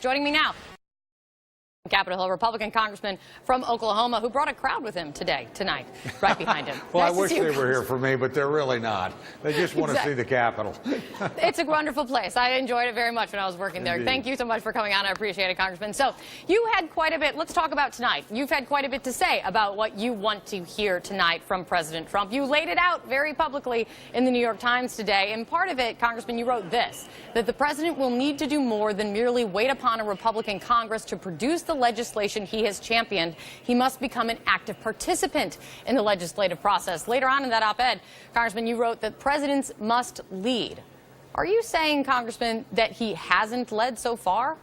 Joining me now, Capitol Hill Republican Congressman from Oklahoma, who brought a crowd with him tonight, right behind him. Well, nice I wish they were here for me, but they're really not. They just want to see the Capitol. It's a wonderful place. I enjoyed it very much when I was working there. Indeed. Thank you so much for coming on. I appreciate it, Congressman. So you had quite a bit. Let's talk about tonight. You've had quite a bit to say about what you want to hear tonight from President Trump. You laid it out very publicly in the New York Times today. And part of it, Congressman, you wrote this, that the president will need to do more than merely wait upon a Republican Congress to produce the legislation he has championed. He must become an active participant in the legislative process. Later on in that op-ed, Congressman, you wrote that presidents must lead. Are you saying, Congressman, that he hasn't led so far?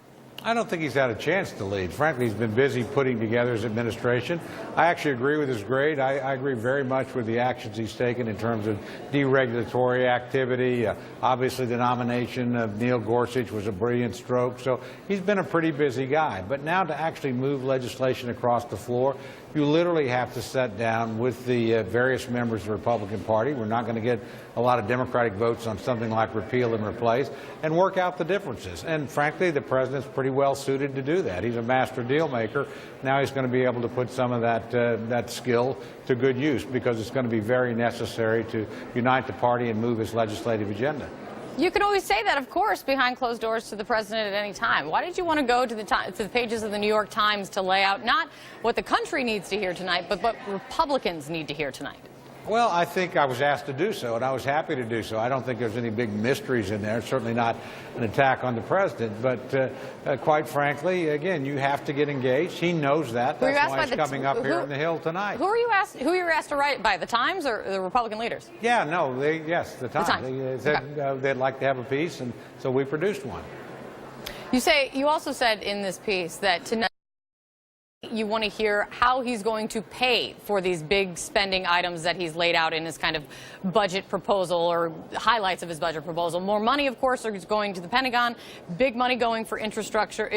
I don't think he's had a chance to lead. Frankly, he's been busy putting together his administration. I actually agree with his grade. I agree very much with the actions he's taken in terms of deregulatory activity. Obviously, the nomination of Neil Gorsuch was a brilliant stroke. So he's been a pretty busy guy. But now to actually move legislation across the floor, you literally have to sit down with the various members of the Republican Party. We're not going to get a lot of Democratic votes on something like repeal and replace, and work out the differences. And frankly, the president's pretty well suited to do that. He's a master deal maker. Now he's going to be able to put some of that skill to good use, because it's going to be very necessary to unite the party and move his legislative agenda. You can always say that, of course, behind closed doors to the president at any time. Why did you want to go to the pages of the New York Times to lay out not what the country needs to hear tonight, but what Republicans need to hear tonight? Well, I think I was asked to do so, and I was happy to do so. I don't think there's any big mysteries in there. It's certainly not an attack on the president. But quite frankly, again, you have to get engaged. He knows that. That's why he's coming up here on the Hill tonight. Who you were asked to write by, the Times or the Republican leaders? Yeah, no, yes, the Times. They said they'd like to have a piece, and so we produced one. You also said in this piece that tonight you want to hear how he's going to pay for these big spending items that he's laid out in his kind of budget proposal, or highlights of his budget proposal. More money, of course, is going to the Pentagon, big money going for infrastructure.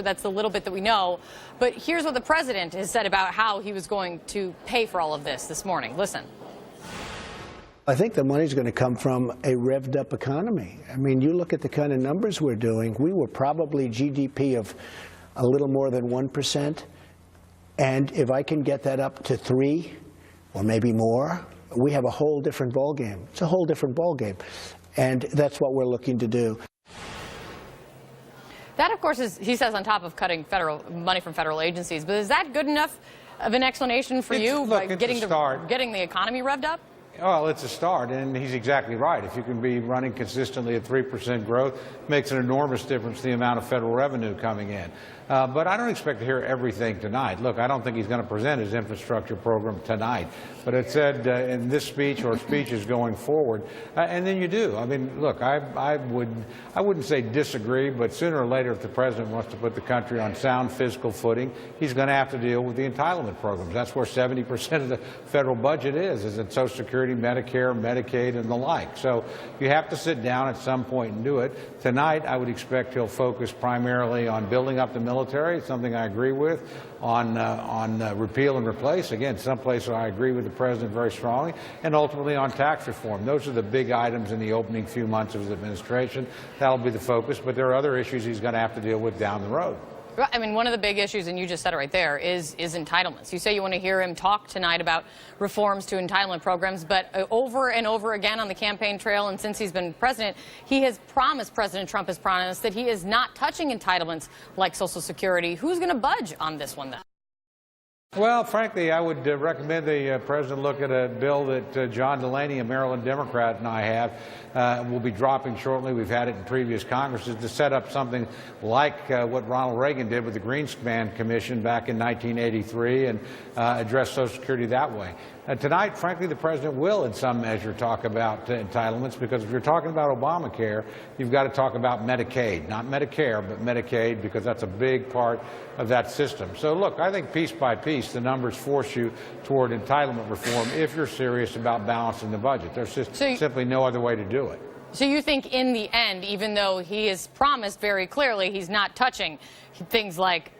That's the little bit that we know. But here's what the president has said about how he was going to pay for all of this morning. Listen. I think the money's going to come from a revved up economy. I mean, you look at the kind of numbers we're doing. We were probably GDP of a little more than 1%. And if I can get that up to 3 or maybe more, we have a whole different ballgame. It's a whole different ballgame. And that's what we're looking to do. That, of course, is, he says, on top of cutting federal money from federal agencies. But is that good enough of an explanation for you, by getting the economy revved up? Well, it's a start, and he's exactly right. If you can be running consistently at 3% growth, it makes an enormous difference to the amount of federal revenue coming in. But I don't expect to hear everything tonight. Look, I don't think he's going to present his infrastructure program tonight. But it said in this speech or speeches going forward, and then you do. I mean, look, I wouldn't say disagree, but sooner or later, if the president wants to put the country on sound fiscal footing, he's going to have to deal with the entitlement programs. That's where 70% of the federal budget is in Social Security, Medicare, Medicaid, and the like. So you have to sit down at some point and do it. Tonight, I would expect he'll focus primarily on building up the military, something I agree with, on repeal and replace. Again, someplace where I agree with the president very strongly, and ultimately on tax reform. Those are the big items in the opening few months of his administration. That'll be the focus, but there are other issues he's going to have to deal with down the road. I mean, one of the big issues, and you just said it right there, is entitlements. You say you want to hear him talk tonight about reforms to entitlement programs, but over and over again on the campaign trail, and since he's been president, President Trump has promised that he is not touching entitlements like Social Security. Who's going to budge on this one then? Well, frankly, I would recommend the president look at a bill that John Delaney, a Maryland Democrat, and I have. Will be dropping shortly. We've had it in previous Congresses to set up something like what Ronald Reagan did with the Greenspan Commission back in 1983 and address Social Security that way. Tonight, frankly, the president will, in some measure, talk about entitlements, because if you're talking about Obamacare, you've got to talk about Medicaid. Not Medicare, but Medicaid, because that's a big part of that system. So, look, I think piece by piece, the numbers force you toward entitlement reform if you're serious about balancing the budget. There's just simply no other way to do it. So you think in the end, even though he has promised very clearly he's not touching things like,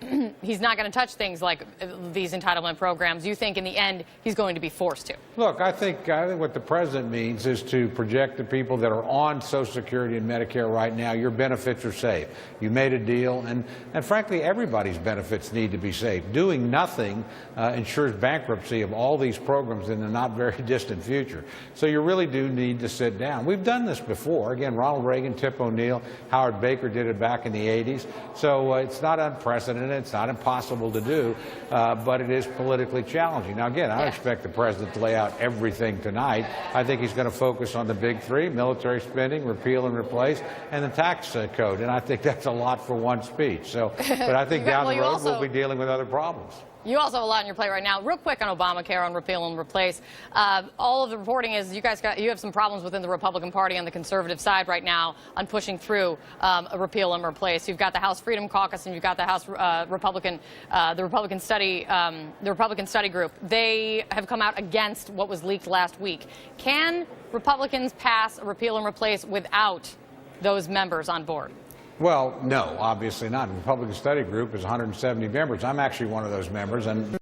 he's not going to touch things like these entitlement programs, you think in the end he's going to be forced to? Look, I think what the president means is to project to people that are on Social Security and Medicare right now, your benefits are safe. You made a deal, and frankly, everybody's benefits need to be safe. Doing nothing ensures bankruptcy of all these programs in the not very distant future. So you really do need to sit down. We've done this before. Again, Ronald Reagan, Tip O'Neill, Howard Baker did it back in the 80s. So it's not unprecedented, it's not impossible to do, but it is politically challenging. Now, again, I don't expect the president to lay out everything tonight. I think he's going to focus on the big three: military spending, repeal and replace, and the tax code. And I think that's a lot for one speech. So, but I think down the road we'll be dealing with other problems. You also have a lot on your plate right now. Real quick on Obamacare, on repeal and replace. All of the reporting is you have some problems within the Republican Party on the conservative side right now on pushing through a repeal and replace. You've got the House Freedom Caucus and you've got the House the Republican Study Group. They have come out against what was leaked last week. Can Republicans pass a repeal and replace without those members on board? Well, no, obviously not. The Republican Study Group is 170 members. I'm actually one of those members, and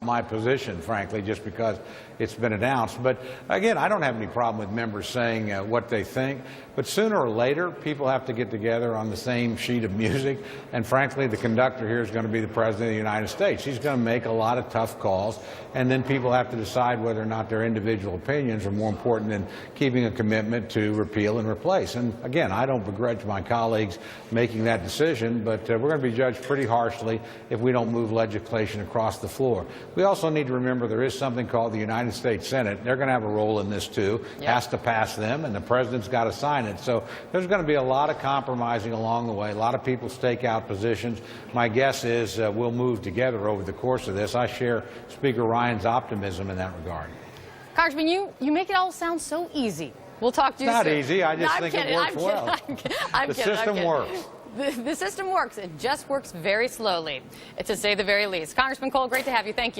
my position, frankly, just because it's been announced. But again, I don't have any problem with members saying what they think. But sooner or later, people have to get together on the same sheet of music. And frankly, the conductor here is going to be the President of the United States. He's going to make a lot of tough calls. And then people have to decide whether or not their individual opinions are more important than keeping a commitment to repeal and replace. And again, I don't begrudge my colleagues making that decision, but we're going to be judged pretty harshly if we don't move legislation across the floor. We also need to remember there is something called the United States Senate. They're going to have a role in this too. Has to pass them, and the president's got to sign it. So there's going to be a lot of compromising along the way. A lot of people stake out positions. My guess is we'll move together over the course of this. I share Speaker Ryan's optimism in that regard. Congressman, you make it all sound so easy. We'll talk to you soon. Not easy. I just think it works well. The system works. The system works. It just works very slowly, to say the very least. Congressman Cole, great to have you. Thank you.